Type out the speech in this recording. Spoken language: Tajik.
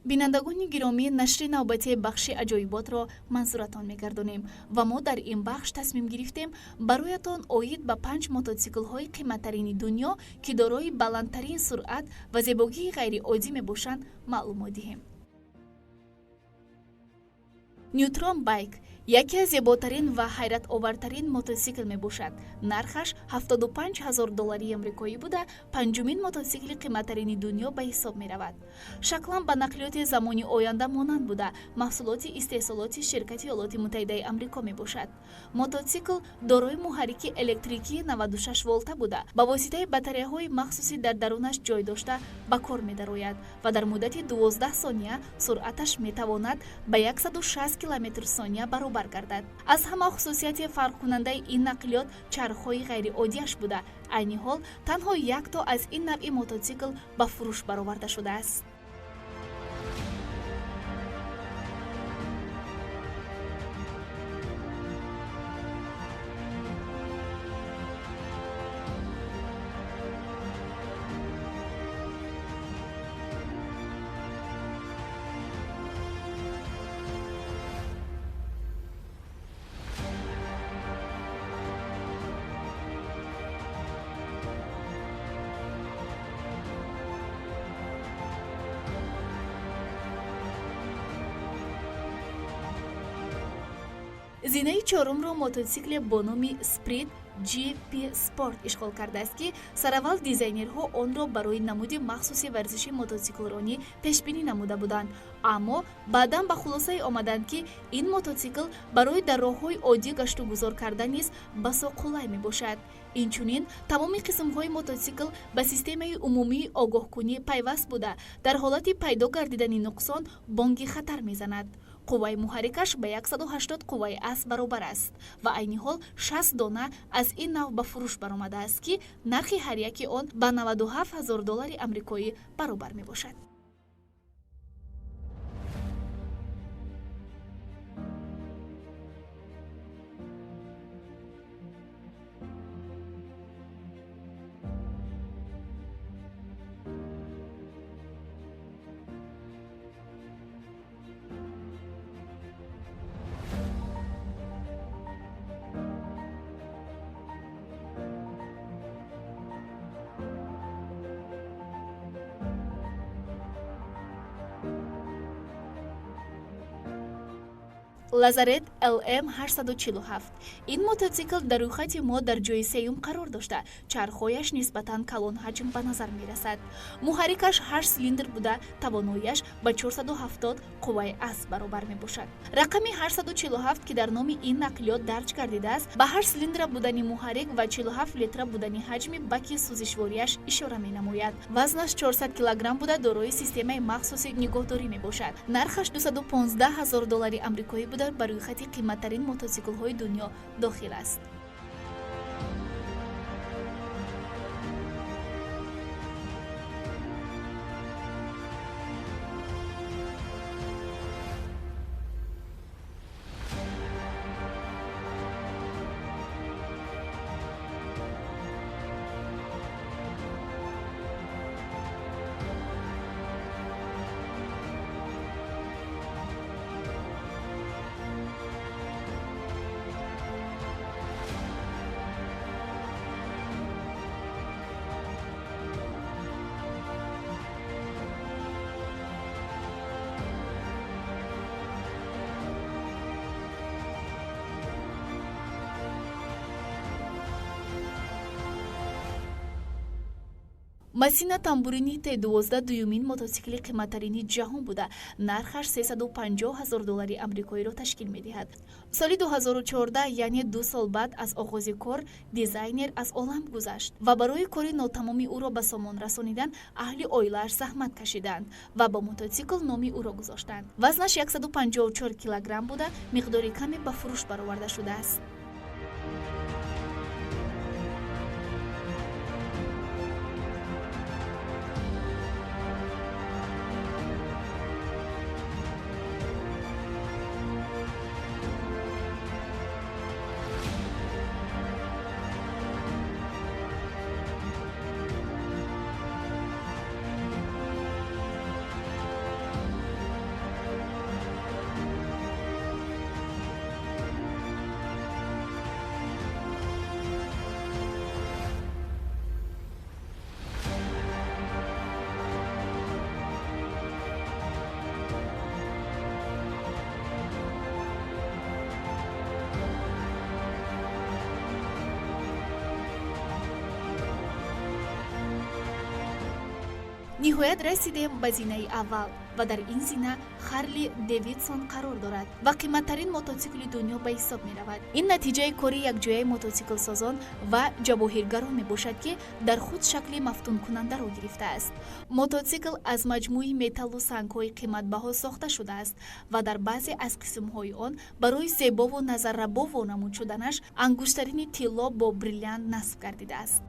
бинандагони гиромӣ, нашри навбатии бахши аҷоиботро манзуратон мегардонем ва мо дар ин бахш тасмим гирифтем бароятон оид ба 5 мототсиклҳои қиматтарини дунё ки дорои баландтарин суръат ва зебогии ғайриоддӣ мебошанд маълумот диҳем. нютрон байк яке аз зеботарин ва ҳайратовартарин мототсикл мебошад. нархаш $75000 амрикоӣ буда, панҷумин мототсикли қиматтарини дунё ба ҳисоб меравад. шаклан ба нақлиёти замони оянда монанд буда, маҳсулоти истеҳсолоти ширкати Иёлоти Муттаҳидаи Амрико мебошад. мототсикл дорои муҳаррики электрикии 96 волта буда, ба воситаи батареяҳои махсуси дар дарунаш ҷой дошта ба кор медарояд ва дар муддати 12 сония суръаташ метавонад ба 160 км/сония баробар гардад. аз ҳама хусусияти фарқкунандаи ин нақлиёт чархҳои ғайриоддиаш буда, айни ҳол танҳо якто аз ин навъи мототсикл ба фурӯш бароварда шудааст. зинаи чорумро мототсикли бо номи Sprint GP Sport ишғол кардааст ки сараввал дизайнерҳо онро барои намуди махсуси варзиши мототсиклронӣ пешбинӣ намуда буданд, аммо баъдан ба хулосае омаданд ки ин мототсикл барои дар роҳҳои оддӣ гашту гузор кардан низ басо қулай мебошад. инчунин тамоми қисмҳои мототсикл ба системаи умумии огоҳкунӣ пайваст буда, дар ҳолати пайдо гардидани нуқсон бонги хатар мезанад. қувваи муҳаррикаш ба 180 қувваи асп баробар аст ва айни ҳол 60 дона аз ин нав ба фурӯш баромадааст ки нархи ҳар яки он ба $97000 амрикоӣ баробар мебошад. Лазарет LM847 ин мототсикл дар рӯйхати мо дар ҷойи сеюм қарор дошта, чархҳояш нисбатан калон ҳаҷм ба назар мерасад. муҳаррикаш 8 силиндр буда, тавоноияш ба 470 қувваи асп баробар мебошад. рақами 847 ки дар номи ин нақлиёт дарҷ гардидааст, ба 8 силиндра будани муҳаррик ва 47 литра будани ҳаҷми баки сӯзишворияш ишора менамояд. вазнаш 400 кг буда, дорои системаи махсуси нигоҳдорӣ мебошад. нархаш $215000 амрикоӣ буда, ба рӯйхати қиматтарин мототсиклҳои дунё дохил аст. масина тамбурини Т12 дуюмин мототсикли қиматтарини ҷаҳон буда, нархаш $350000 амрикоиро ташкил медиҳад. соли 2014, яъне 2 сол баъд аз оғози кор, дизайнер аз олам гузашт ва барои кори нотамоми ӯро ба сомон расонидан аҳли оилааш заҳмат кашиданд ва ба мототсикл номи ӯро гузоштанд. вазнаш 154 кг буда, миқдори каме ба фурӯш бароварда шудааст. ниҳоят расидем ба зинаи аввал ва дар ин зина Харли Дэвидсон қарор дорад ва қиматтарин мототсикли дунё ба ҳисоб меравад. Ин натиҷаи кори якҷояи мототсиклсозон ва ҷавоҳиргарон мебошад, ки дар худ шакли мафтункунандаро гирифтааст. Мототсикл аз маҷмӯи металлу сангҳои қиматбаҳо сохта шудааст ва дар баъзе аз қисмҳои он барои зебову назаррабо вонамуд шуданаш ангуштарини тилло бо бриллиант насб гардидааст.